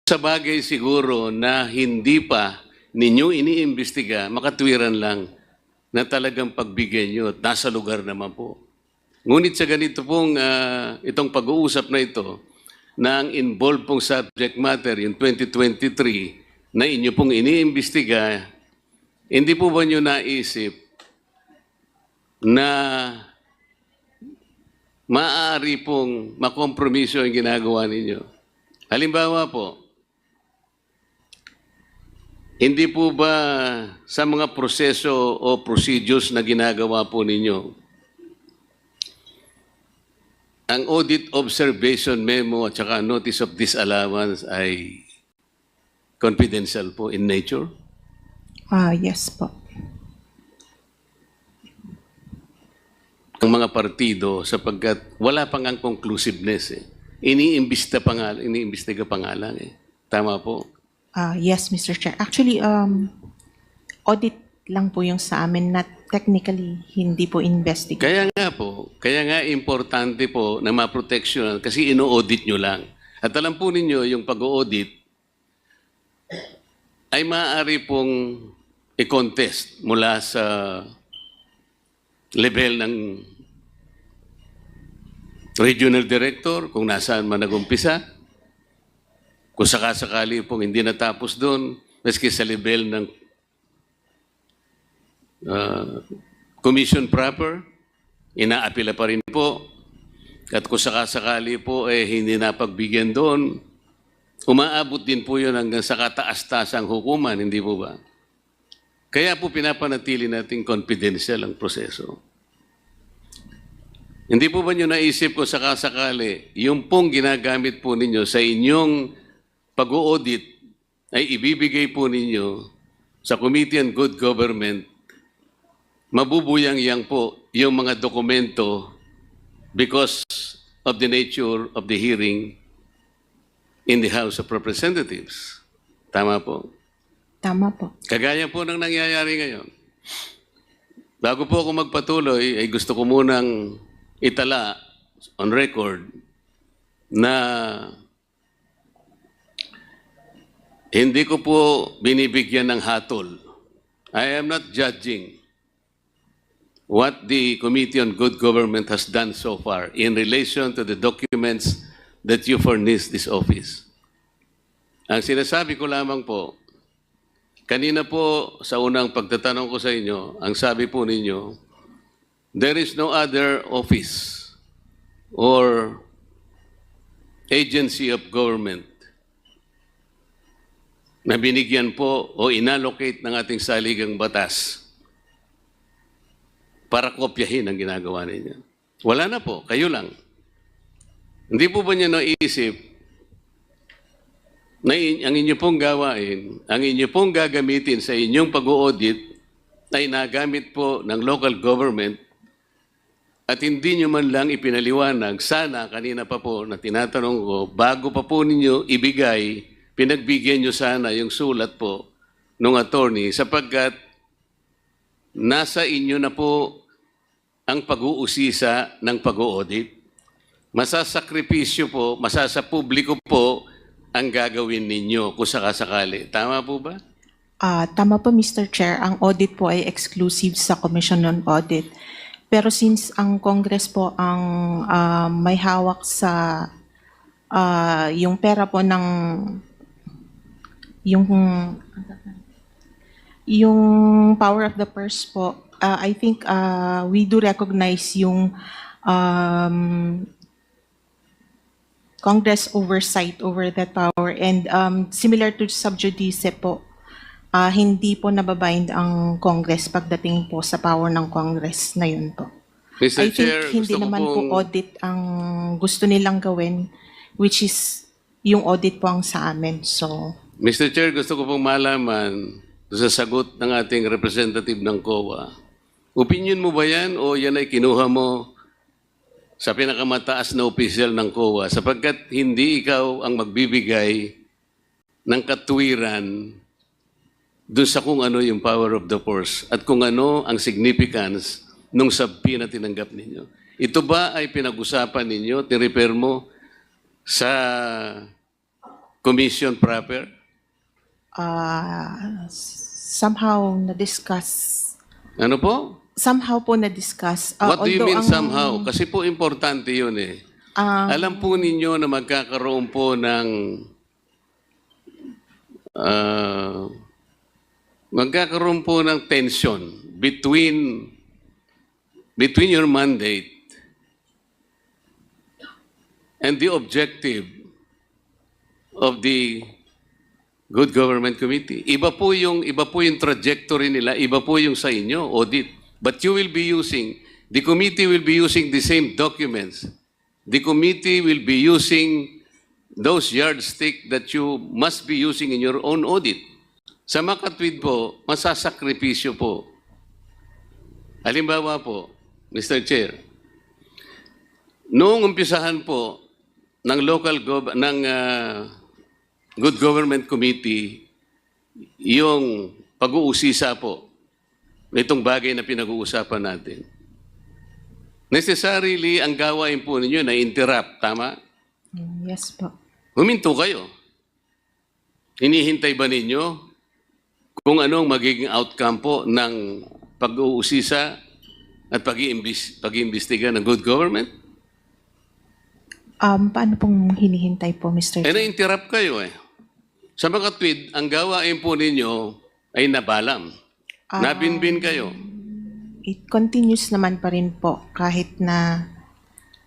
Sa bagay siguro na hindi pa ninyo iniimbestiga, makatwiran lang na talagang pagbigyan nyo at nasa lugar naman po. Ngunit sa ganito pong itong pag-uusap na ito, na ang involved pong subject matter yung 2023 na inyo pong iniimbestiga, hindi po ba nyo naisip na maaari pong makompromiso ang ginagawa ninyo? Halimbawa po, hindi po ba sa mga proseso o procedures na ginagawa po ninyo, ang audit observation memo at saka notice of disallowance ay confidential po in nature? Yes po. Ang mga partido sapagkat wala pang ang conclusiveness eh. Iniimbestiga pa nga lang eh. Tama po. Yes, Mr. Chair. Actually, audit lang po yung sa amin, not technically, hindi po investigate. Kaya nga importante po na ma-protection kasi ino-audit nyo lang. At alam po ninyo, yung pag-audit ay maaari pong i-contest mula sa level ng regional director, kung nasaan man nag-umpisa. Kung sakasakali pong hindi natapos doon, maski sa level ng commission proper, inaapila pa rin po. At kung sakasakali po hindi napagbigyan doon, umaabot din po yun hanggang sa kataas-tasang hukuman, hindi po ba? Kaya po pinapanatili natin confidential ang proseso. Hindi po ba nyo naisip kung sakasakali, yung pong ginagamit po ninyo sa inyong pag-audit ay ibibigay po ninyo sa Committee on Good Government, mabubuyang-yang po yung mga dokumento because of the nature of the hearing in the House of Representatives. Tama po? Tama po. Kagaya po ng nangyayari ngayon. Bago po ako magpatuloy, ay gusto ko munang itala on record na hindi ko po binibigyan ng hatol. I am not judging what the Committee on Good Government has done so far in relation to the documents that you furnished this office. Ang sinasabi ko lamang po, kanina po sa unang pagtatanong ko sa inyo, ang sabi po ninyo, there is no other office or agency of government na binigyan po o inallocate ng ating saligang batas para kopyahin ang ginagawa ninyo. Wala na po, kayo lang. Hindi po ba niyo naisip na ang inyo pong gawain, ang inyo pong gagamitin sa inyong pag-audit ay nagamit po ng local government at hindi nyo man lang ipinaliwanag, sana kanina pa po na tinatanong ko, bago pa po ninyo ibigay, pinagbigyan nyo sana yung sulat po ng attorney sapagkat nasa inyo na po ang pag-uusisa ng pag-audit. Masasakripisyo po, masasapubliko po ang gagawin ninyo kung sakasakali. Tama po ba? Tama po, Mr. Chair. Ang audit po ay exclusive sa Commission on Audit. Pero since ang Congress po ang may hawak sa yung pera po ng yung power of the purse po, I think we do recognize yung Congress oversight over that power, and similar to sub judice po, hindi po nababind ang Congress pagdating po sa power ng Congress na yun po. Mr. I think Chair, hindi gusto ko naman pong- po audit ang gusto nilang gawin, which is yung audit po ang sa amin. So, Mr. Chair, gusto ko pong malaman sa sagot ng ating representative ng COA. Opinion mo ba yan o yan ay kinuha mo sa pinakamataas na opisyal ng COA sapagkat hindi ikaw ang magbibigay ng katwiran doon sa kung ano yung power of the purse at kung ano ang significance nung sabpi na tinanggap ninyo. Ito ba ay pinag-usapan ninyo, tirefer mo sa commission proper? Somehow na-discuss. Ano po? Somehow po na-discuss. What do you Although mean ang- somehow? Kasi po importante yun eh. Alam po ninyo na magkakaroon po ng tension between your mandate and the objective of the Good Government Committee. Iba po yung trajectory nila, iba po yung sa inyo, audit. But you will be using, the committee will be using the same documents. The committee will be using those yardstick that you must be using in your own audit. Sa makatwid po, masasakripisyo po. Halimbawa po, Mr. Chair, noong umpisahan po ng Good Government Committee, yung pag-uusisa po, itong bagay na pinag-uusapan natin. Necessarily, ang gawain po ninyo na interrupt, tama? Yes po. Huminto kayo. Hinihintay ba ninyo kung anong magiging outcome po ng pag-uusisa at pag-iimbestiga ng good government? Paano pong hinihintay po, Mr. Chair? Na-interrupt kayo eh. Sa mga tweet, ang gawain po ninyo ay nabalam. Nabinbin kayo. It continues naman pa rin po kahit na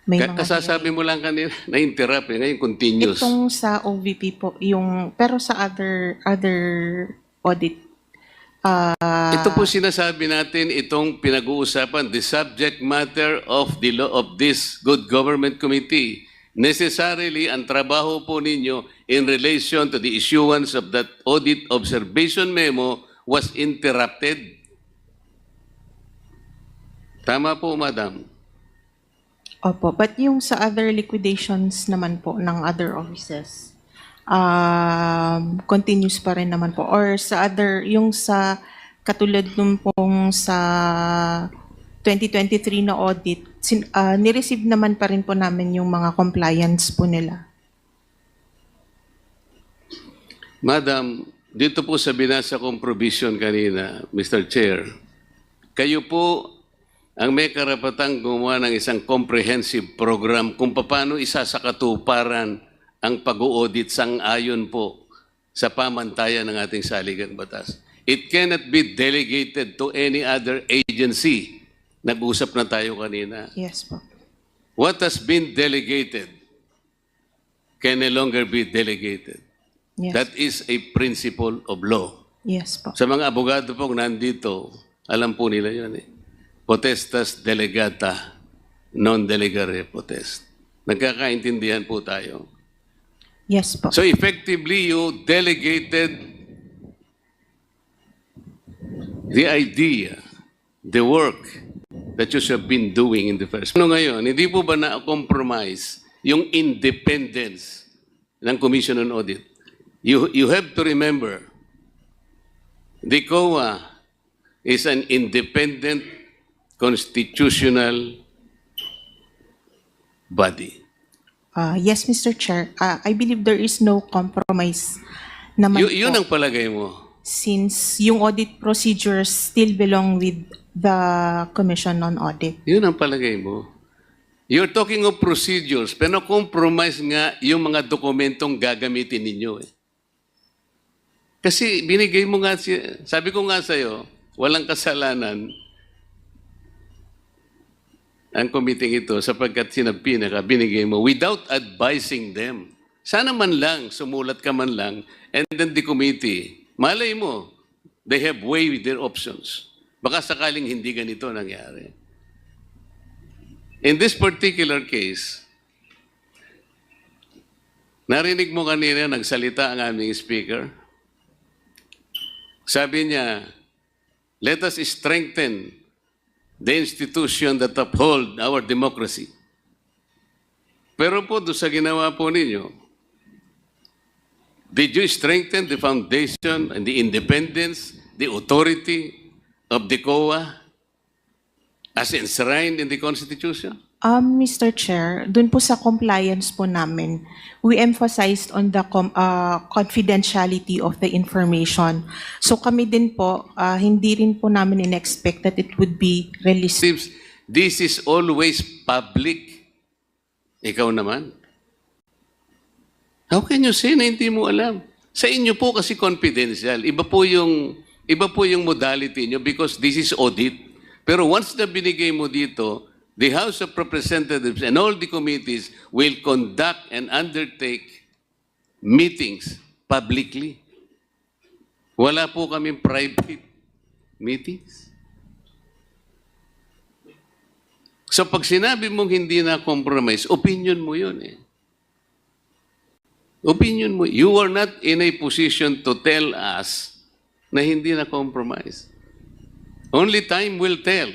may mga... Kasasabi mo lang kanina, na-interrupt eh. Ngayon, continuous. Itong sa OVP po, pero sa other audit, Ito po sinasabi natin, itong pinag-uusapan, the subject matter of the law of this Good Government Committee. Necessarily, ang trabaho po ninyo in relation to the issuance of that audit observation memo was interrupted. Tama po, Madam. Opo, but yung sa other liquidations naman po ng other offices, continues pa rin naman po. Or sa other, yung sa katulad nung pong sa 2023 na audit, nireceive naman pa rin po namin yung mga compliance po nila. Madam, dito po sa binasa kong provision kanina, Mr. Chair, kayo po ang may karapatang gumawa ng isang comprehensive program kung paano isasakatuparan ang pag-audit sang-ayon po sa pamantayan ng ating saligang batas. It cannot be delegated to any other agency. Nag-usap na tayo kanina. Yes po. What has been delegated can no longer be delegated. Yes. That is a principle of law. Yes po. Sa mga abogado pong nandito, alam po nila yan eh. Potestas delegata, non delegare potest. Nagkakaintindihan po tayo. Yes po. So effectively, you delegated the idea, the work that you have been doing in the first. Ano ngayon, hindi po ba na-compromise yung independence ng Commission on Audit? You have to remember, the COA is an independent constitutional body. Yes, Mr. Chair. I believe there is no compromise naman Yun po. ang palagay mo. Since yung audit procedures still belong with the Commission on Audit. Yun ang palagay mo. You're talking of procedures, pero compromise nga yung mga dokumentong gagamitin ninyo eh. Kasi binigay mo nga, sabi ko nga sa'yo, walang kasalanan ang committee ito sapagkat binigay mo without advising them. Sana man lang, sumulat ka man lang, and then the committee, malay mo, they have weighed their options. Baka sakaling hindi ganito nangyari. In this particular case, narinig mo kanina, nagsalita ang aming speaker. Sabi niya, let us strengthen the institution that uphold our democracy. Pero po, doon sa ginawa po ninyo, did you strengthen the foundation and the independence, the authority of the COA as enshrined in the Constitution? Mr. Chair, dun po sa compliance po namin, we emphasized on the confidentiality of the information. So kami din po, hindi rin po namin in-expect that it would be released. Seems this is always public. Ikaw naman. How can you say na hindi mo alam? Sa inyo po kasi confidential. Iba po yung modality nyo because this is audit. Pero once na binigay mo dito, the House of Representatives and all the committees will conduct and undertake meetings publicly. Wala po kaming private meetings. So pag sinabi mong hindi na compromise, opinion mo yun eh. Opinion mo. You are not in a position to tell us na hindi na compromise. Only time will tell.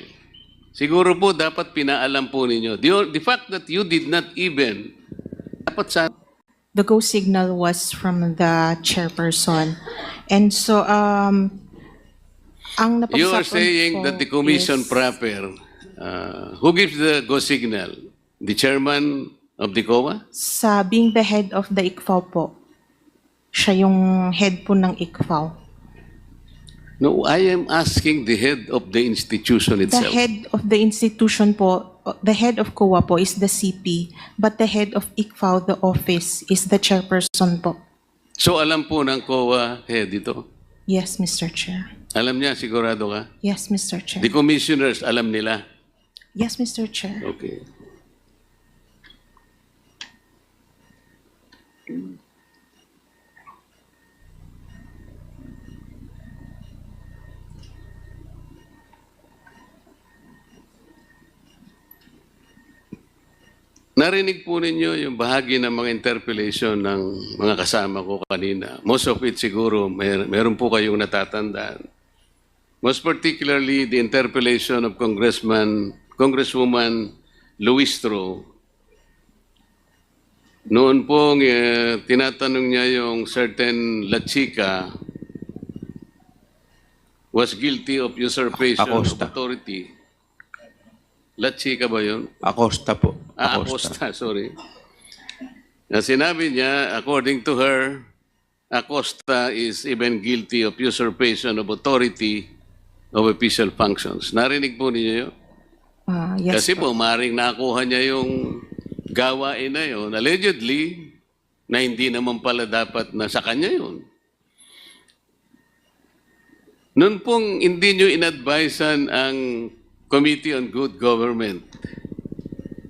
Siguro po dapat pinaalam po ninyo. The fact that you did not even, dapat sa... The go signal was from the chairperson. And so, ang napag-usapan You are saying po that the commission is- proper, who gives the go signal? The chairman of the COA? Sa being the head of the ICFAO po, siya yung head po ng ICFAO. No, I am asking the head of the institution The itself. head of the institution po, the head of COA po is the CP, but the head of ICFAO, the office, is the chairperson po. So alam po ng COA head ito? Yes, Mr. Chair. Alam niya, sigurado ka? Yes, Mr. Chair. The commissioners, alam nila? Yes, Mr. Chair. Okay. Narinig po ninyo yung bahagi ng mga interpellation ng mga kasama ko kanina. Most of it siguro, meron po kayong natatandaan. Most particularly, the interpellation of Congresswoman Luistro. Noon pong tinatanong niya yung certain La Chica was guilty of usurpation Acosta. of authority. La Chica ba yun? Acosta po. Acosta, sorry. Na sinabi niya, according to her, Acosta is even guilty of usurpation of authority of official functions. Narinig po ninyo yun? Yes Kasi po. po, maring nakuha niya yung gawain na yun, allegedly, na hindi naman pala dapat na sa kanya yun. Noon pong hindi nyo inadvisean ang Committee on Good Government,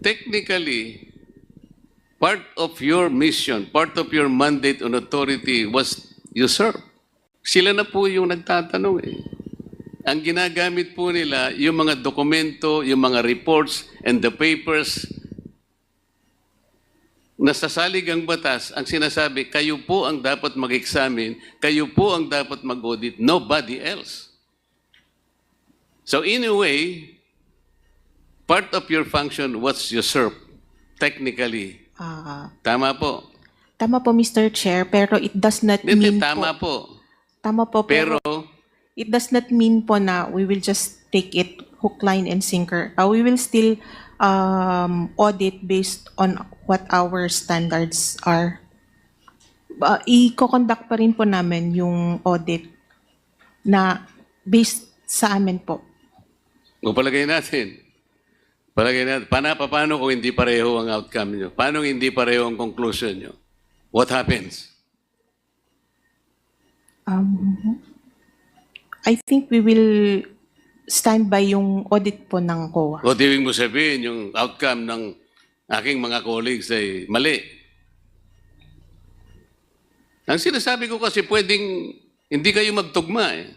technically, part of your mission, part of your mandate on authority was usurped. Sila na po yung nagtatanong eh. Ang ginagamit po nila, yung mga dokumento, yung mga reports, and the papers na sa saligang batas, ang sinasabi, kayo po ang dapat mag-examine, kayo po ang dapat mag-audit, nobody else. So in a way, part of your function was usurped, technically. Tama po. Tama po, Mr. Chair, pero it does not Hindi, mean tama po. po. Tama po, Pero, it does not mean po na we will just take it hook, line, and sinker. We will still audit based on what our standards are. I-conduct pa rin po namin yung audit na based sa amin po. o palagay natin, paano kung hindi pareho ang outcome nyo? Paano hindi pareho ang conclusion nyo? What happens? I think we will stand by yung audit po ng COA. O ibig mo sabihin, yung outcome ng aking mga colleagues ay mali. Ang sinasabi ko kasi pwedeng hindi kayo magtugma eh.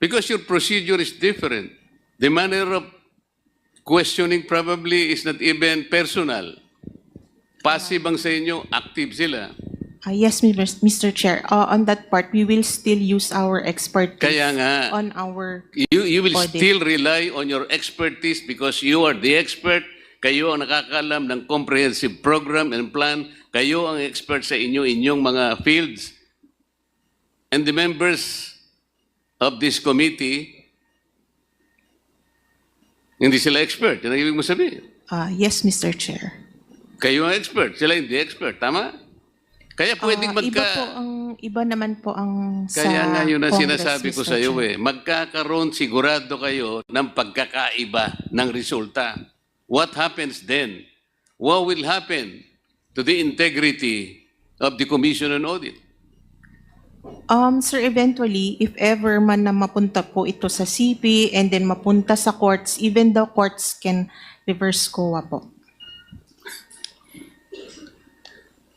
Because your procedure is different. The manner of questioning probably is not even personal. Passive ang sa inyo, active sila. Yes, Mr. Chair. On that part, we will still use our expertise Kaya nga, on our you will audit. still rely on your expertise because you are the expert. Kayo ang nakakalam ng comprehensive program and plan. Kayo ang expert sa inyong mga fields. And the members of this committee, hindi sila expert. Yan ang ibig mo sabihin. Yes, Mr. Chair. Kayo ang expert, sila hindi expert, tama? Kaya pwedeng Iba naman po ang sa Kaya nga yun ang Congress, sinasabi ko Mr. sa iyo Chair. magkakaroon sigurado kayo ng pagkakaiba ng resulta. What happens then? What will happen to the integrity of the Commission on Audit? Sir, eventually, if ever man na mapunta po ito sa CP and then mapunta sa courts, even the courts can reverse COA po.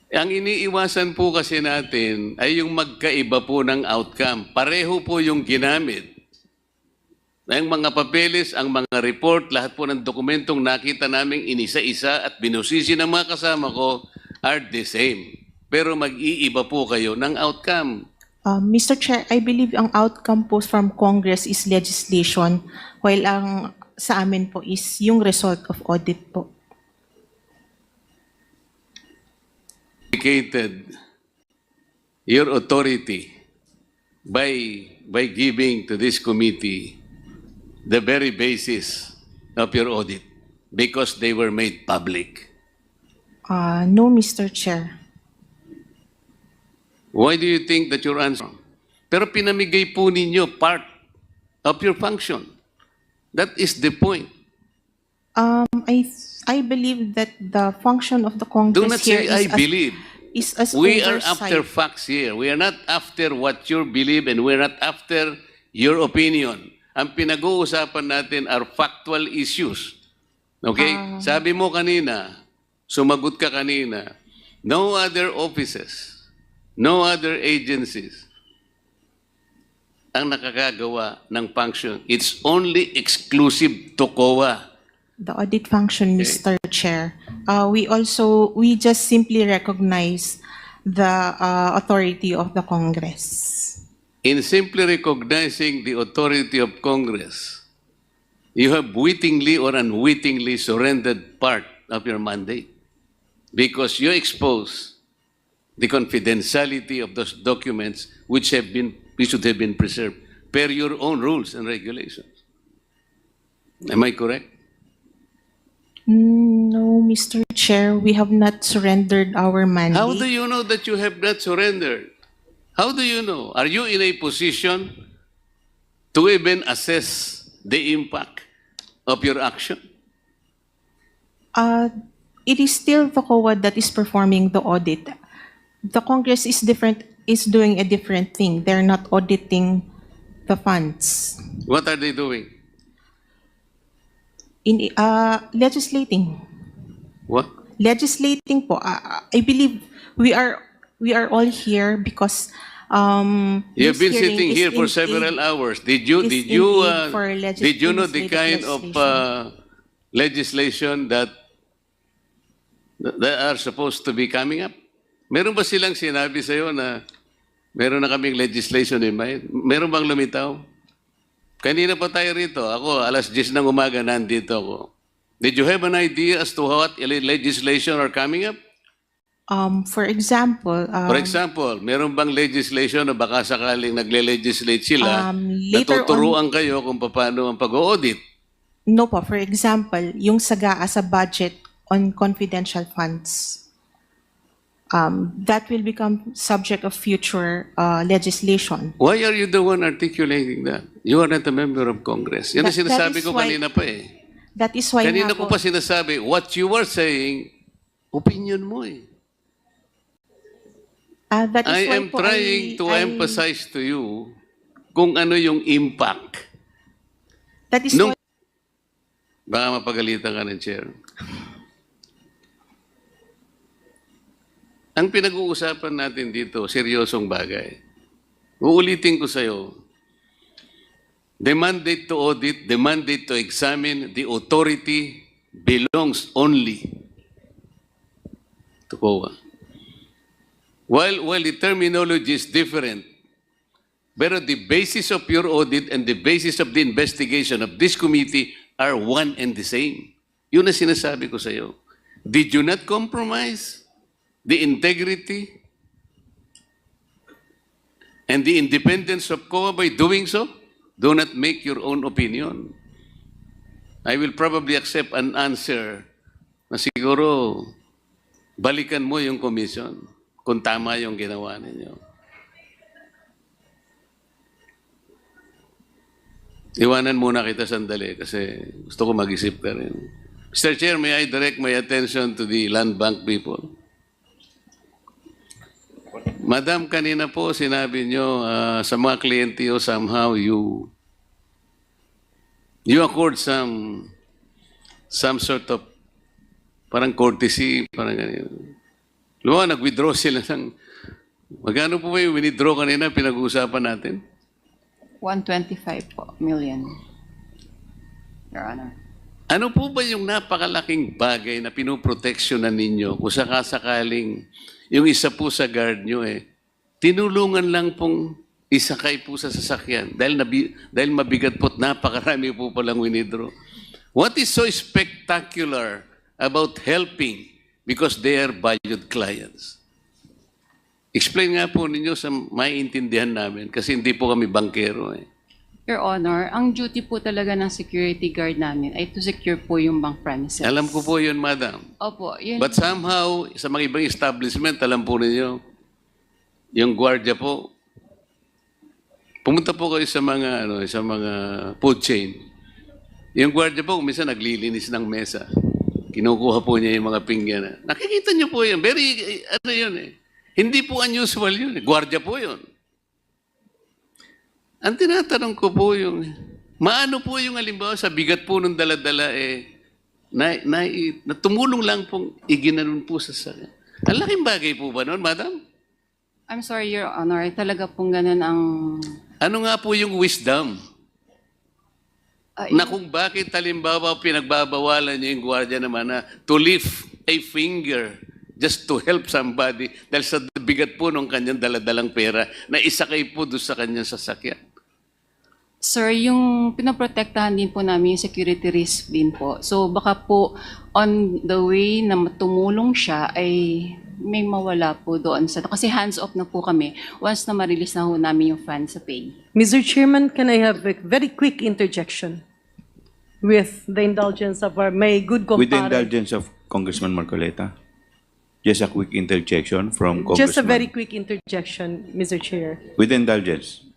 Ang iniiwasan po kasi natin ay yung magkaiba po ng outcome. Pareho po yung ginamit. Ang mga papeles, ang mga report, lahat po ng dokumentong nakita naming inisa-isa at binusisi ng mga kasama ko are the same. Pero mag-iiba po kayo ng outcome. Mr. Chair, I believe ang outcome po from Congress is legislation, while ang sa amin po is yung result of audit po. Indicated your authority by giving to this committee the very basis of your audit because they were made public. No, Mr. Chair. Why do you think that you're answering? Pero pinamigay po ninyo part of your function. That is the point. I believe that the function of the Congress Do not here say I is believe. as We are oversight. after facts here. We are not after what you believe and we're not after your opinion. Ang pinag-uusapan natin are factual issues. Okay? Sabi mo kanina, sumagot ka kanina, no other offices, no other agencies ang nakakagawa ng function. It's only exclusive to COA. The audit function, Mr. Chair. We just simply recognize the authority of the Congress. In simply recognizing the authority of Congress, you have wittingly or unwittingly surrendered part of your mandate because you expose the confidentiality of those documents which should have been preserved per your own rules and regulations. Am I correct? No, Mr. Chair, we have not surrendered our mandate. How do you know that you have not surrendered? How do you know? Are you in a position to even assess the impact of your action? It is still the COA that is performing the audit. The Congress is doing a different thing. They're not auditing the funds. What are they doing? In legislating. What? Legislating po. I believe we are all here because You've this been hearing sitting is here for in several aid- hours. is in aid for Did you know the kind of legislation that are supposed to be coming up? Meron ba silang sinabi sa'yo na meron na kaming legislation in mind? Meron bang lumitaw? Kanina pa tayo rito. Ako, alas 10 ng umaga, nandito ako. Did you have an idea as to what legislation are coming up? For example, For example, meron bang legislation na baka sakaling nagle-legislate sila, later natuturuan kayo kung paano ang pag-audit? no po, for example, yung SAGAA sa budget on confidential funds. That will become subject of future legislation. Why are you the one articulating that? You are not a member of Congress. Yan ang That sinasabi is ko why- kanina pa eh. That is why Kanina nga ko po, pa sinasabi, what you are saying, opinion mo eh. that is I why am po trying to emphasize to you kung ano yung impact. That is Nung- why, Baka mapagalitan ka ng chair. Ang pinag-uusapan natin dito, seryosong bagay. Uulitin ko sa'yo, the mandate to audit, the mandate to examine, the authority belongs only to COA. While the terminology is different, pero the basis of your audit and the basis of the investigation of this committee are one and the same. Yun ang sinasabi ko sa iyo. Did you not compromise the integrity and the independence of COA by doing so? Do not make your own opinion. I will probably accept an answer na siguro balikan mo yung commission kung tama yung ginawa ninyo. Iwanan muna kita sandali kasi gusto ko mag-isip ka rin. Mr. Chair, may I direct my attention to the land bank people? Madam, kanina po sinabi nyo sa mga kliyente nyo, somehow you accord some sort of parang courtesy, parang ganyan. Lumawa, nag-withdraw sila ng... Magkano po ba yung withdraw kanina pinag-uusapan natin? 125 po million, Your Honor. Ano po ba yung napakalaking bagay na pinoproteksyonan ninyo kung sakasakaling yung isa po sa guard nyo tinulungan lang pong isakay po sa sasakyan dahil mabigat po at napakarami po palang winidraw. What is so spectacular about helping because they are valued clients? Explain nga po ninyo sa maiintindihan namin kasi hindi po kami bankero. Your Honor, ang duty po talaga ng security guard namin ay to secure po yung bank premises. Alam ko po yun, madam. Opo, yun. But somehow, sa mga ibang establishment, alam po ninyo, yung gwardiya po, pumunta po kayo sa mga food chain. Yung gwardiya po, minsan naglilinis ng mesa. Kinukuha po niya yung mga pinggan. Nakikita niyo po yun. Very, Hindi po unusual yun. Gwardiya po yun. Ang tinatanong ko po yung, maano po yung halimbawa sa bigat po ng dala-dala na tumulong lang pong iginanon po sa sakya. Ang laking bagay po ba noon, madam? I'm sorry, Your Honor. Talaga pong ganun ang... Ano nga po yung wisdom? Na kung bakit halimbawa pinagbabawalan niyo yung gwardiya naman na to lift a finger just to help somebody dahil sa bigat po ng kanyang daladalang pera na isakay po doon sa kanyang sasakyan. Sir, yung pinaprotektahan din po namin yung security risk din po. So baka po on the way na tumulong siya ay may mawala po doon. Kasi hands-off na po kami once na ma-release na ho namin yung funds sa pay. Mr. Chairman, can I have a very quick interjection with the indulgence of my good With the compadre? indulgence of Congressman Marcoleta, just a quick interjection from Congressman. Just a very quick interjection, Mr. Chair. With the indulgence.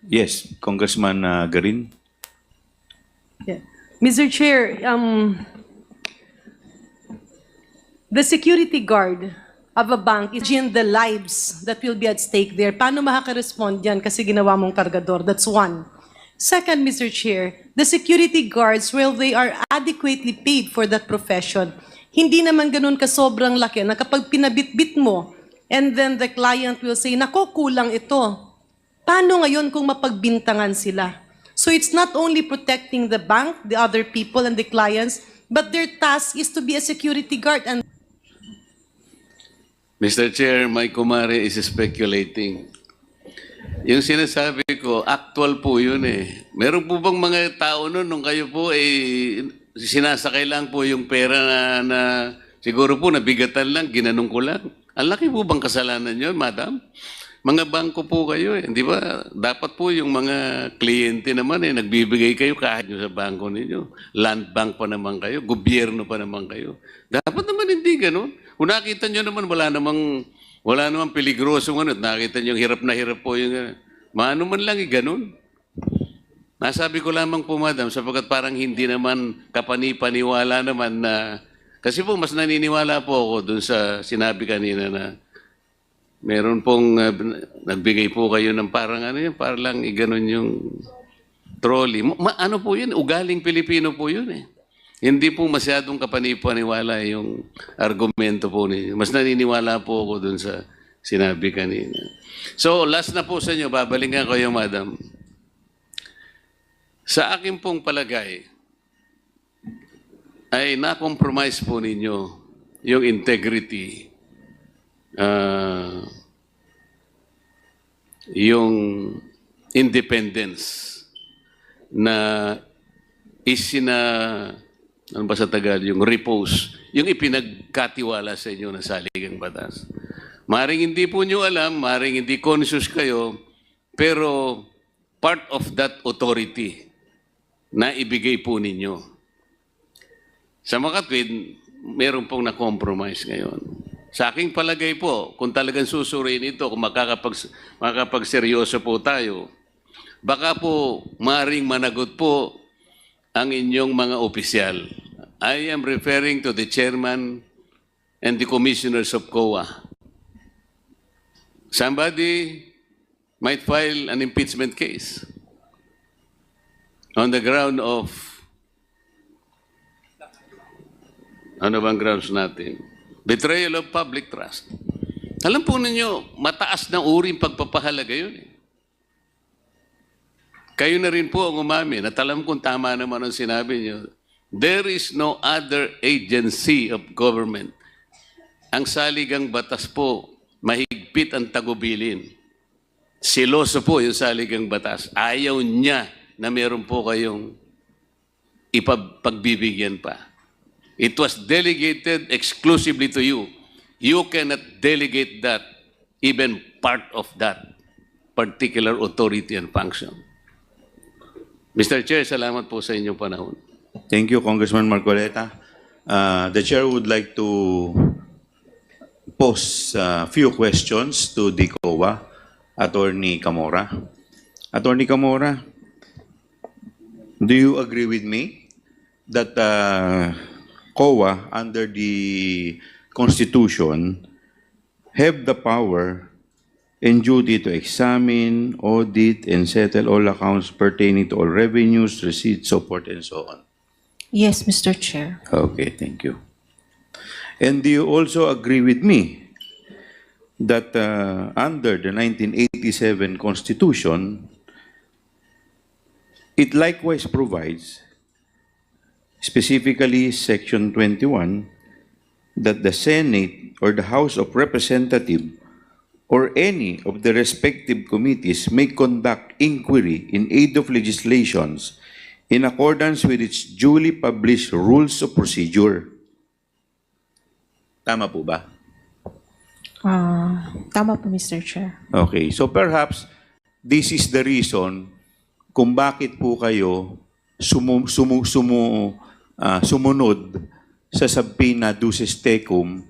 Yes, Congressman Garin. Yeah. Mr. Chair, the security guard of a bank is in the lives that will be at stake there. Paano makaka-respond yan kasi ginawa mong kargador? That's one. Second, Mr. Chair, the security guards, well, they are adequately paid for that profession. Hindi naman ganun ka sobrang laki na kapag pinabitbit mo and then the client will say, nako, kulang ito. Paano ngayon kung mapagbintangan sila? So it's not only protecting the bank, the other people and the clients, but their task is to be a security guard. And Mr. Chair, my kumare is speculating. Yung sinasabi ko, actual po yun Meron po bang mga tao nun nung kayo po sinasakay lang po yung pera na siguro po nabigatan lang, ginanong ko lang. Ang laki po bang kasalanan yun, madam? Mga bangko po kayo di ba? Dapat po yung mga kliyente naman nagbibigay kayo kahit nyo sa bangko ninyo. Land bank pa naman kayo, gobyerno pa naman kayo. Dapat naman hindi ganun. Kung nakita nyo naman, wala namang peligrosong nakita nyo hirap na hirap po yung maano man lang ganun. Nasabi ko lamang po, madam, sapagkat parang hindi naman kapani-paniwala naman na, kasi po mas naniniwala po ako dun sa sinabi kanina na meron pong nagbigay po kayo ng parang parang lang iganon yung trolley. Ano po yun? Ugaling Pilipino po yun Hindi po masyadong kapani-paniwala yung argumento po ninyo. Mas naniniwala po ako dun sa sinabi kanina. So, last na po sa inyo, babalikan ko yung madam. Sa akin pong palagay, ay na-compromise po ninyo yung integrity, yung independence na ano ba sa Tagalog, yung repose, yung ipinagkatiwala sa inyo ng saligang batas. Maring hindi po nyo alam, maring hindi conscious kayo, pero part of that authority na ibigay po ninyo. Sa makatwid, meron pong na-compromise ngayon. Sa aking palagay po, kung talagang susuriin ito, kung makakapagseryoso po tayo, baka po maring managot po ang inyong mga opisyal. I am referring to the chairman and the commissioners of COA. Somebody might file an impeachment case on the ground of, ano bang grounds natin? Betrayal of public trust. Alam po ninyo, mataas na uring pagpapahalaga yun eh. Kayo na rin po ang umamin at alam kong tama naman ang sinabi niyo. There is no other agency of government. Ang saligang batas po, mahigpit ang tagubilin. Siloso po yung saligang batas. Ayaw niya na meron po kayong ipagbibigyan pa. It was delegated exclusively to you. You cannot delegate that, even part of that particular authority and function. Mr. Chair, salamat po sa inyong panahon. Thank you, Congressman Marcoleta. The chair would like to pose a few questions to the COA, Attorney Camora. Attorney Camora, do you agree with me that COA, under the Constitution, have the power and duty to examine, audit, and settle all accounts pertaining to all revenues, receipts, so forth, and so on? Yes, Mr. Chair. Okay, thank you. And do you also agree with me that under the 1987 Constitution, it likewise provides, specifically Section 21, that the Senate or the House of Representatives or any of the respective committees may conduct inquiry in aid of legislations in accordance with its duly published rules of procedure. Tama po ba? Tama po, Mr. Chair. Okay, so perhaps this is the reason kung bakit po kayo sumunod sa subpoena duces tecum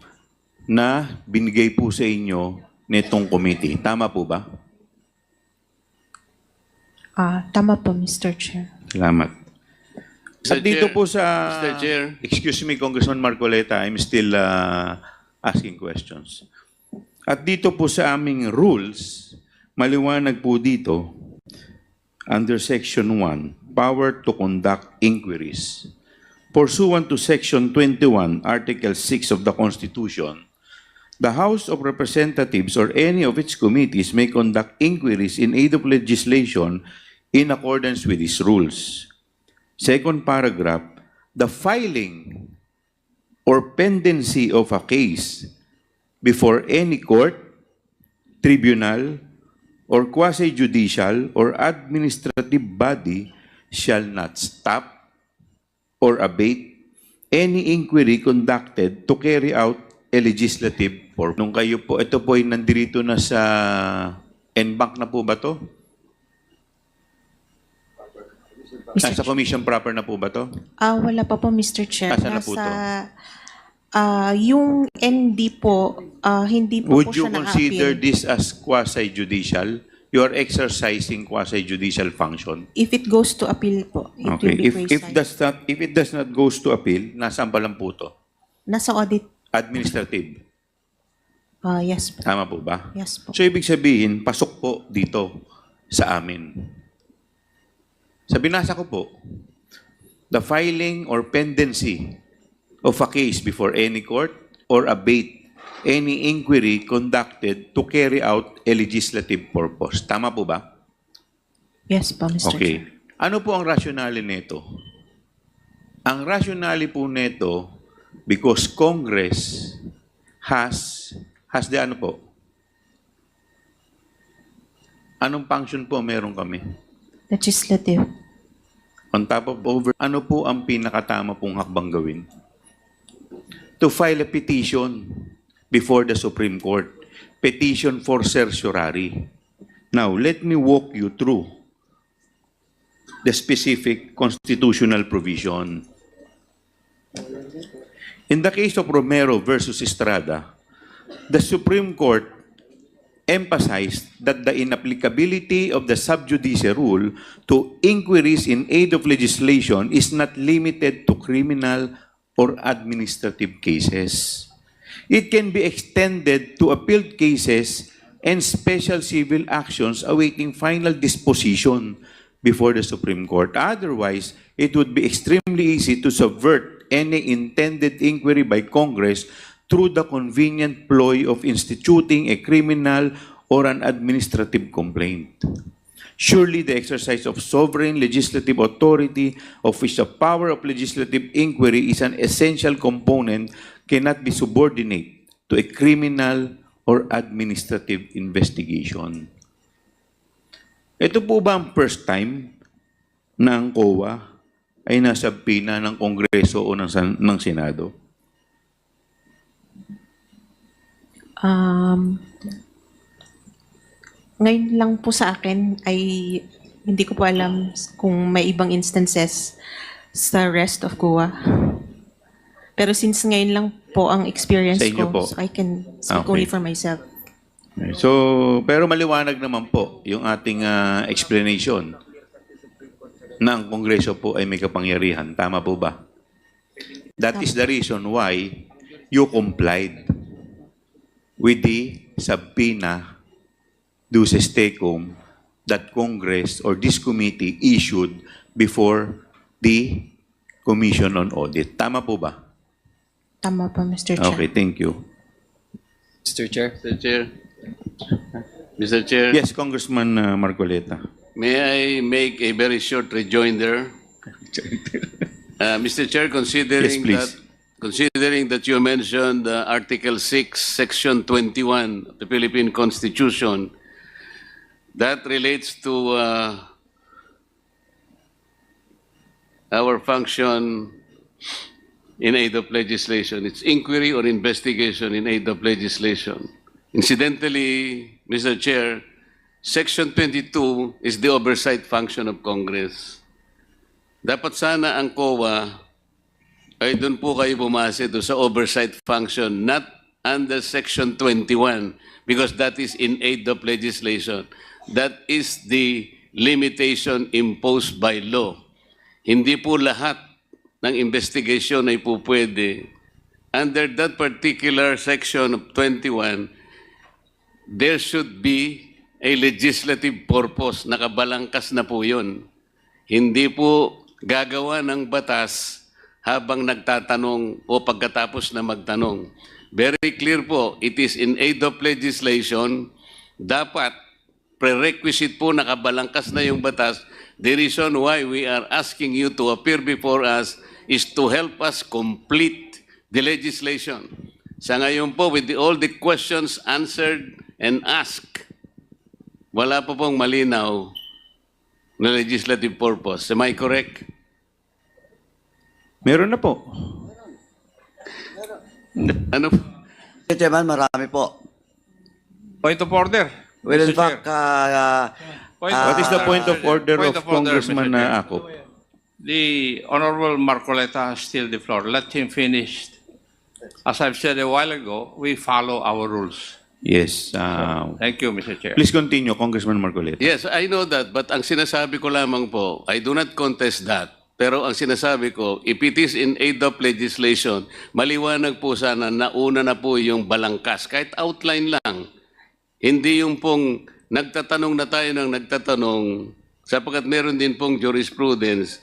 na binigay po sa inyo nitong committee. Tama po ba? Tama po, Mr. Chair. Salamat. Mr. At dito Chair, po sa... Mr. Chair. Excuse me, Congressman Marcoleta, I'm still asking questions. At dito po sa aming rules, maliwanag po dito, under Section 1, power to conduct inquiries. Pursuant to Section 21, Article 6 of the Constitution, the House of Representatives or any of its committees may conduct inquiries in aid of legislation in accordance with these rules. Second paragraph, the filing or pendency of a case before any court, tribunal, or quasi-judicial or administrative body shall not stop or abate any inquiry conducted to carry out a legislative purpose. Nung kayo po, ito po ay nandirito na sa NBank na po ba to? Nasa commission proper na po ba to? Wala pa po, Mr. Chair. Nasaan na po to? Yung NB po, hindi po Would po you siya consider na-appeal. this as quasi-judicial? You are exercising quasi-judicial function. If it goes to appeal po, it Okay. will be If quasi. it does not goes to appeal, nasaan pa lang po to? Nasa audit. Administrative. Yes po. Tama po ba? Yes po. So, ibig sabihin, pasok po dito sa amin. Sa binasa ko po, the filing or pendency of a case before any court or abate any inquiry conducted to carry out a legislative purpose. Tama po ba? Yes po, Mr. Chair. Okay. Ano po ang rationale nito? Ang rationale po nito, because Congress has the ano po? Anong function po meron kami? Legislative. On top of ano po ang pinakatama pong hakbang gawin? To file a petition before the Supreme Court. Petition for certiorari. Now, let me walk you through the specific constitutional provision. In the case of Romero versus Estrada, the Supreme Court emphasized that the inapplicability of the sub judice rule to inquiries in aid of legislation is not limited to criminal or administrative cases. It can be extended to appealed cases and special civil actions awaiting final disposition before the Supreme Court. Otherwise, it would be extremely easy to subvert any intended inquiry by Congress through the convenient ploy of instituting a criminal or an administrative complaint. Surely the exercise of sovereign legislative authority, of which the power of legislative inquiry is an essential component, cannot be subordinate to a criminal or administrative investigation. Ito po ba ang first time na ang COA ay nasa pina ng Kongreso o ng Senado? Ngayon lang po sa akin ay hindi ko po alam kung may ibang instances sa rest of COA. Pero since ngayon lang po ang experience Sa inyo ko, po? so I can speak Okay. only for myself. So, pero maliwanag naman po yung ating explanation na ang Kongreso po ay may kapangyarihan. Tama po ba? That is the reason why you complied with the subpoena duces tecum that Congress or this committee issued before the Commission on Audit. Tama po ba? Tama po, Mr. Chair. Okay, thank you. Mr. Chair. Mr. Chair. Mr. Chair, Yes, Congressman Marcoleta. may I make a very short rejoinder? Mr. Chair, Yes, please. considering that you mentioned Article 6, Section 21 of the Philippine Constitution, that relates to our function in aid of legislation. It's inquiry or investigation in aid of legislation. Incidentally, Mr. Chair, Section 22 is the oversight function of Congress. Dapat sana ang COA ay doon po kayo bumase doon sa oversight function, not under Section 21, because that is in aid of legislation. That is the limitation imposed by law. Hindi po lahat ng investigation ay po pwede. Under that particular section of 21, there should be a legislative purpose. Nakabalangkas na po yun. Hindi po gagawa ng batas habang nagtatanong o pagkatapos na magtanong. Very clear po, it is in aid of legislation. Dapat prerequisite po nakabalangkas na yung batas. The reason why we are asking you to appear before us is to help us complete the legislation. Sa ngayon po, with all the questions answered and asked, wala pa pong malinaw na legislative purpose. Am I correct? Meron na po. Ano? Mr. Chairman, marami po. Point of order. Well, in Mr. Chair. fact, What is the point of order Point of of order, Congressman Mr. Chair. Acop? The Honorable Marcoleta has still the floor. Let him finish. As I've said a while ago, we follow our rules. Yes. Thank you, Mr. Chair. Please continue, Congressman Marcoleta. Yes, I know that. But ang sinasabi ko lamang po, I do not contest that. Pero ang sinasabi ko, if it is in aid of legislation, maliwanag po sana na una na po yung balangkas. Kahit outline lang. Hindi yung pong nagtatanong na tayo ng nagtatanong, sapagkat meron din pong jurisprudence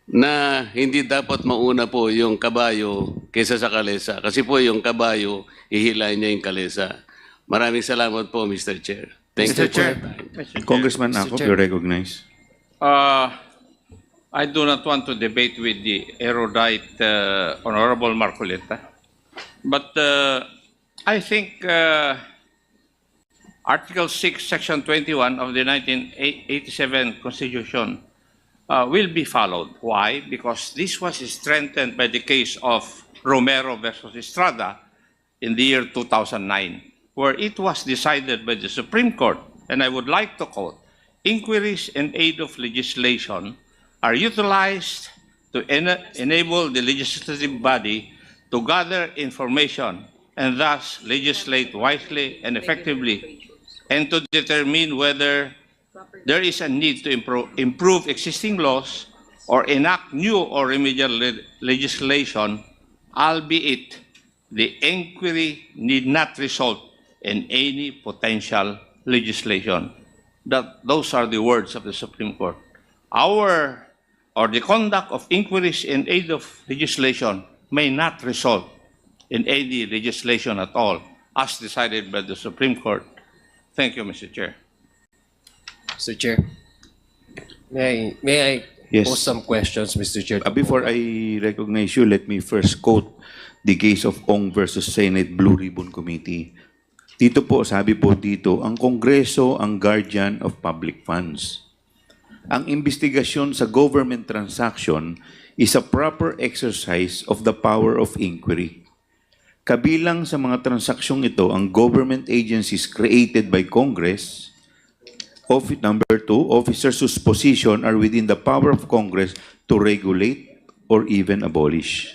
na hindi dapat mauna po yung kabayo kaysa sa kalesa. Kasi po yung kabayo, ihilahin niya yung kalesa. Maraming salamat po, Mr. Chair. Thank you Mr. for Chair. your time. Congressman Mr. Acop, Chair. you recognize. I do not want to debate with the erudite Honorable Marcoleta. But I think Article 6, Section 21 of the 1987 Constitution will be followed. Why? Because this was strengthened by the case of Romero versus Estrada in the year 2009, where it was decided by the Supreme Court, and I would like to quote, inquiries in aid of legislation are utilized to enable the legislative body to gather information and thus legislate wisely and effectively, and to determine whether there is a need to improve existing laws or enact new or remedial legislation, albeit the inquiry need not result in any potential legislation. Those are the words of the Supreme Court. The conduct of inquiries in aid of legislation may not result in any legislation at all, as decided by the Supreme Court. Thank you, Mr. Chair. Mr. Chair, may I Yes. pose some questions, Mr. Chair? Before I recognize you, let me first quote the case of Ong versus Senate Blue Ribbon Committee. Dito po, sabi po dito, ang Kongreso ang guardian of public funds. Ang investigasyon sa government transaction is a proper exercise of the power of inquiry. Kabilang sa mga transaksyong ito ang government agencies created by Congress. Number 2, officers whose position are within the power of Congress to regulate or even abolish.